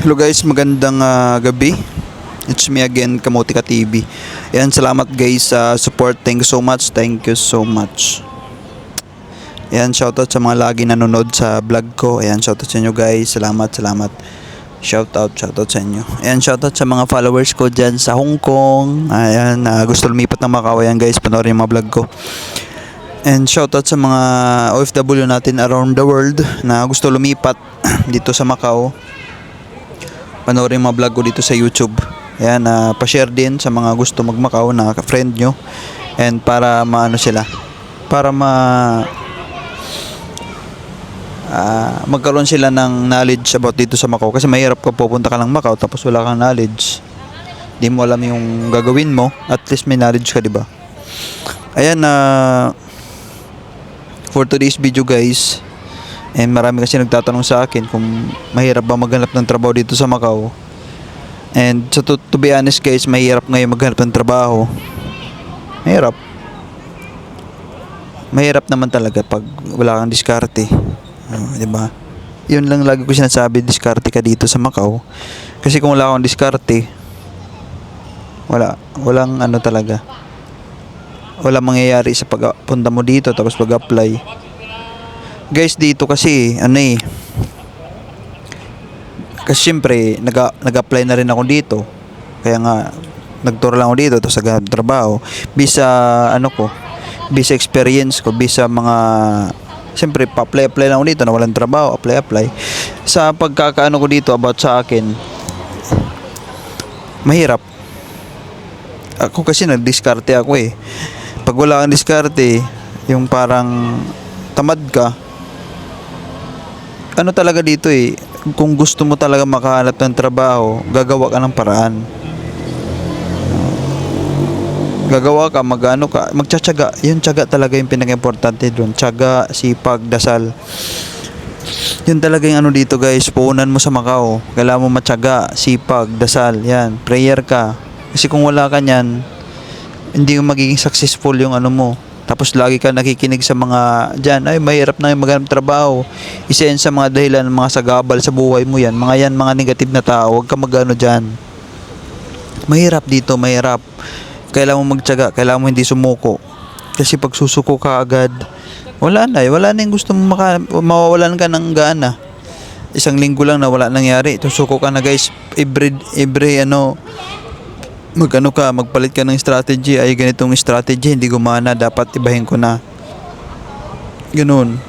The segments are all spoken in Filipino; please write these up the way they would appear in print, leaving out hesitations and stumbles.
Hello guys, magandang gabi. It's me again, Kamotika TV. Ayan, salamat guys sa support. Thank you so much. Thank you so much. Ayan, shoutout sa mga lagi nanonood sa vlog ko. Ayan, shoutout sa inyo guys. Salamat. Shoutout sa inyo. Ayan, shoutout sa mga followers ko dyan sa Hong Kong. Ayan, gusto lumipat ng Macau. Ayan guys, panoorin yung mga vlog ko. And shoutout sa mga OFW natin around the world na gusto lumipat dito sa Macau. Panoorin mga vlog ko dito sa YouTube. Ayan, pa-share din sa mga gusto mag-Macau na friend nyo. And para maano sila, para magkaroon sila ng knowledge about dito sa Macau. Kasi mahirap ka pupunta ka lang Macau tapos wala kang knowledge. Di mo alam yung gagawin mo. At least may knowledge ka, diba? Ayan, for today's video guys, and marami kasi nagtatanong sa akin kung mahirap ba maghanap ng trabaho dito sa Macau. And so to be honest guys, mahirap ngayon maghanap ng trabaho. Mahirap naman talaga pag wala kang diskarte. Diba? Yun lang lagi ko sinasabi, diskarte ka dito sa Macau. Kasi kung wala kang diskarte, walang ano talaga. Walang mangyayari sa pagpunta mo dito tapos pag-apply. Guys, dito kasi kasi syempre nag-apply na rin ako dito. Kaya nga nagturo lang ako dito tapos nagtrabaho. Bisa bisa experience ko, bisa mga syempre pa-apply lang ako dito na walang trabaho, apply. Sa pagkakaano ko dito about sa akin, mahirap. Ako kasi nagdiskarte ako eh. Pag wala kang diskarte, yung parang tamad ka. Ano talaga dito eh, kung gusto mo talaga makahanap ng trabaho, gagawa ka ng paraan. Gagawa ka, magtsatsaga. Yung tiyaga talaga yung pinaka-importante doon. Tiyaga, sipag, dasal. Yun talaga yung ano dito guys, puunan mo sa Macau. Kailangan mo matyaga, sipag, dasal. Yan, prayer ka. Kasi kung wala ka niyan, hindi mo magiging successful yung ano mo. Tapos lagi ka nakikinig sa mga dyan, ay mahirap na yung maghanap trabaho. Isa yan sa mga dahilan ng mga sagabal sa buhay mo yan. Mga negative na tao, huwag ka magano dyan. Mahirap dito, mahirap. Kailangan mo magtiyaga, kailangan mo hindi sumuko. Kasi pag susuko ka agad, wala na yung gusto mo mawawalan ka ng gana. Isang linggo lang na wala nangyari, susuko ka na guys. Every magpalit ka ng strategy. Ay ganitong strategy hindi gumana, dapat ibahin ko na. Ganoon.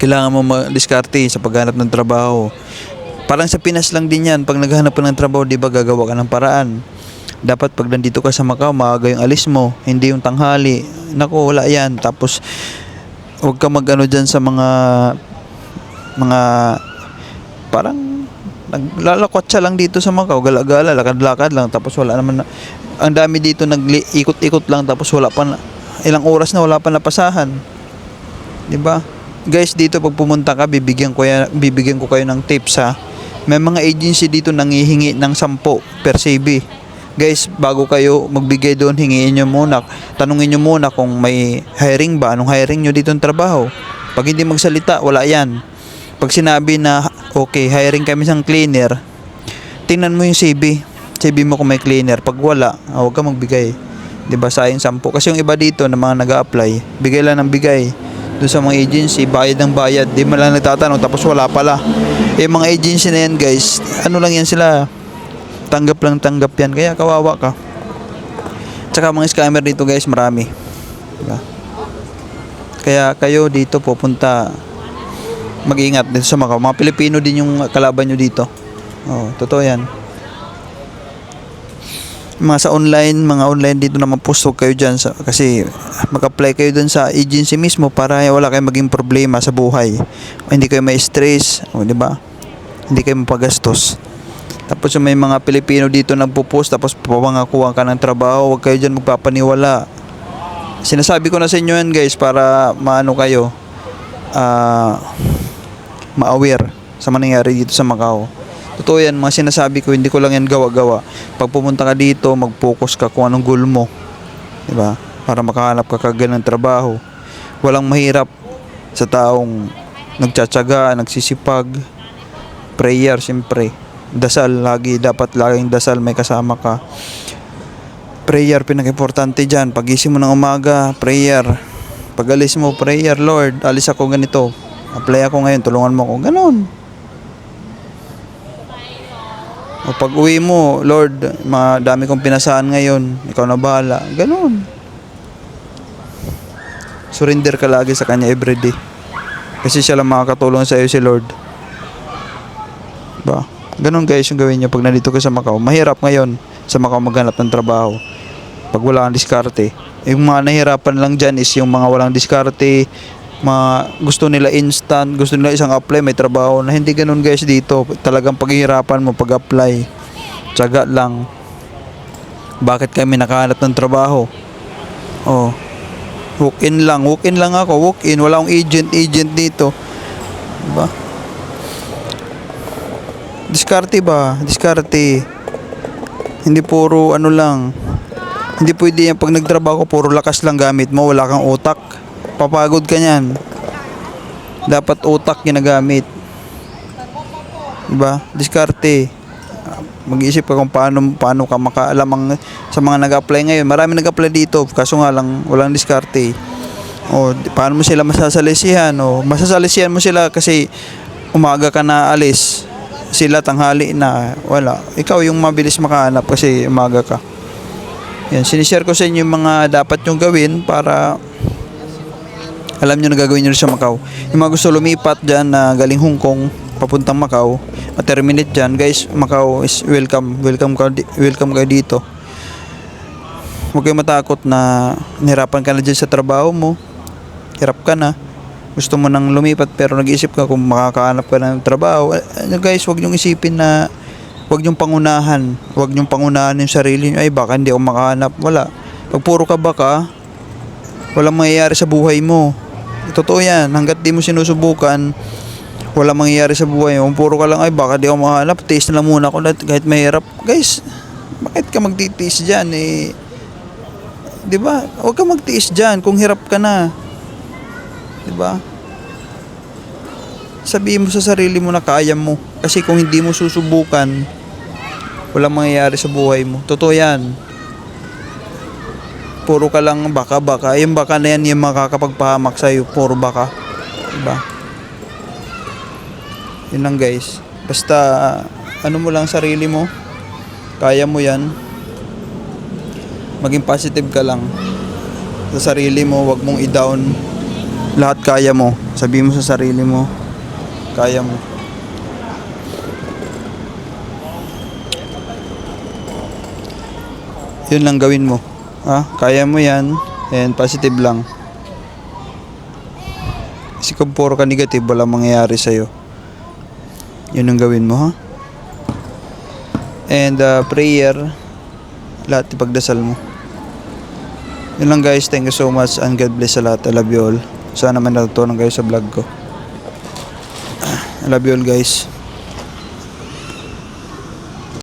Kailangan mo ma-diskarte sa paghanap ng trabaho. Parang sa Pinas lang din yan. Pag naghahanap ka ng trabaho, di ba gagawa ka ng paraan. Dapat pag nandito ka sa Macau, maaga yung alis mo, hindi yung tanghali. Naku, wala yan. Tapos huwag ka magano dyan sa mga parang naglalakwat siya lang dito sa Macau, gala-gala, lakad-lakad lang, tapos wala naman ang dami dito, nag-ikot-ikot lang, tapos wala pa ilang oras na wala pa napasahan. 'Di ba? Guys, dito pag pumunta ka, bibigyan ko kayo ng tips ha. May mga agency dito nanghihingi ng 10 per CV. Guys, bago kayo magbigay doon, tanungin nyo muna kung may hiring ba, anong hiring nyo dito ng trabaho. Pag hindi magsalita, wala yan. Pag sinabi na, okay, hiring kami isang cleaner, tingnan mo yung CV mo kung may cleaner. Pag wala, huwag ka magbigay. Diba, sayang 10. Kasi yung iba dito na mga nag-a-apply, bigay lang ng bigay. Doon sa mga agency, bayad ng bayad. Di mo lang nagtatanong, tapos wala pala. Mga agency na yan guys, ano lang yan sila, tanggap yan. Kaya kawawa ka. Tsaka mga scammer dito guys, marami. Diba? Kaya kayo dito pupunta, mag-iingat dito sa Macau. Mga Pilipino din yung kalaban nyo dito. Totoo yan. Mga online dito na mapustog kayo dyan. Kasi mag-apply kayo dun sa agency mismo para wala kayong maging problema sa buhay. Hindi kayo may stress. Diba? Hindi kayo mapagastos. Tapos may mga Pilipino dito nagpo-post tapos papangakuha ka ng trabaho. Huwag kayo dyan magpapaniwala. Sinasabi ko na sa inyo yan guys para maano kayo. Ma-aware sa mangyayari dito sa Macau. Totoo yan, mga sinasabi ko, hindi ko lang yan gawa-gawa. Pag pumunta ka dito, mag-focus ka kung anong goal mo. Diba? Para makahanap ka kagad ng trabaho. Walang mahirap sa taong nagtsatsaga, nagsisipag. prayer, siyempre. Dasal, dapat laging dasal, may kasama ka. Prayer, pinaka-importante dyan. Pagising mo ng umaga, prayer. Pag alis mo, prayer, Lord, alis ako ganito. Apply ako ngayon, tulungan mo ako. Ganon. O pag uwi mo, Lord, madami kong pinasaan ngayon. Ikaw na bahala. Ganon. Surrender ka lagi sa Kanya everyday. Kasi siya lang makakatulong sa iyo, si Lord. Ba? Ganon guys yung gawin niyo pag nandito ka sa Macau. Mahirap ngayon sa Macau maghanap ng trabaho. Pag wala kang diskarte. Yung mga nahirapan lang dyan is yung mga walang diskarte, gusto nila instant, gusto nila isang apply, may trabaho na. Hindi ganun guys dito. Talagang paghihirapan mo pag-apply. Tiyaga lang. Bakit kami nakahanap ng trabaho? Oh. Walk-in lang ako. Walk-in. Wala akong agent dito. Diba? Diskarte ba? Diskarte. Hindi puro ano lang. Hindi pwede yan pag nagtrabaho puro lakas lang gamit mo, wala kang utak. Papagod ka niyan. Dapat utak ginagamit. Diba? Diskarte. Mag-iisip ka kung paano ka makaalam sa mga nag-apply ngayon. Marami nag-apply dito, kaso nga lang walang diskarte. O paano mo sila masasalisihan? O masasalisihan mo sila kasi umaga ka na alis. Sila tanghali na wala. Ikaw yung mabilis makahanap kasi umaga ka. Yan, sinishare ko sa inyo yung mga dapat nyong gawin para alam nyo na gagawin nyo sa Macau. Yung mga gusto lumipat dyan na galing Hong Kong papuntang Macau, terminate dyan, guys, Macau is welcome kayo dito. Huwag kayo matakot na nahirapan ka na dyan sa trabaho mo. Hirap ka na. Gusto mo nang lumipat pero nag-iisip ka kung makakahanap ka ng trabaho. Guys, huwag nyong isipin na huwag nyong pangunahan yung sarili nyo. Ay, baka hindi ako makahanap. Wala. Pag puro ka baka, walang mangyayari sa buhay mo. Totoo yan. Hanggat di mo sinusubukan, walang mangyayari sa buhay mo. Kung puro ka lang, ay, baka di ako makahanap. Tiis na lang muna ako kahit mahirap. Guys, bakit ka magtitiis dyan? Diba? Huwag ka magtiis dyan kung hirap ka na. Diba? Sabihin mo sa sarili mo na kaya mo. Kasi kung hindi mo susubukan, walang mangyayari sa buhay mo. Totoo yan. Puro ka lang baka. Yung baka na yan yung makakapagpahamak sa'yo. Puro baka. Diba? Yun lang guys. Basta ano mo lang sarili mo. Kaya mo yan. Maging positive ka lang sa sarili mo. Huwag mong i-down. Lahat kaya mo. Sabihin mo sa sarili mo, kaya mo. Yun lang gawin mo. Kaya mo yan. And positive lang. Kasi kung puro ka negative, walang mangyayari sa'yo. Yun ang gawin mo, ha? And prayer, lahat ipagdasal mo. Yun lang guys. Thank you so much and God bless sa lahat. I love you all. Sana man natutunan kayo sa vlog ko. I love you all guys.